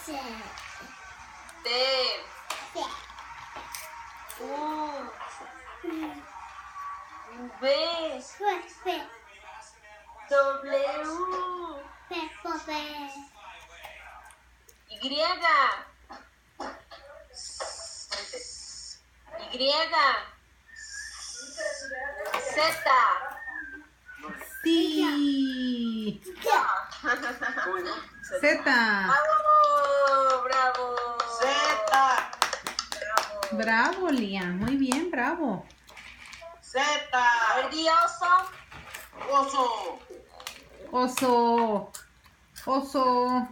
T. U. V. W. Y. Z. Sí. Z. Bravo. Z. Bravo, Liam. Muy bien, bravo. Z. A ver, di oso. Oso. Oso. Oso.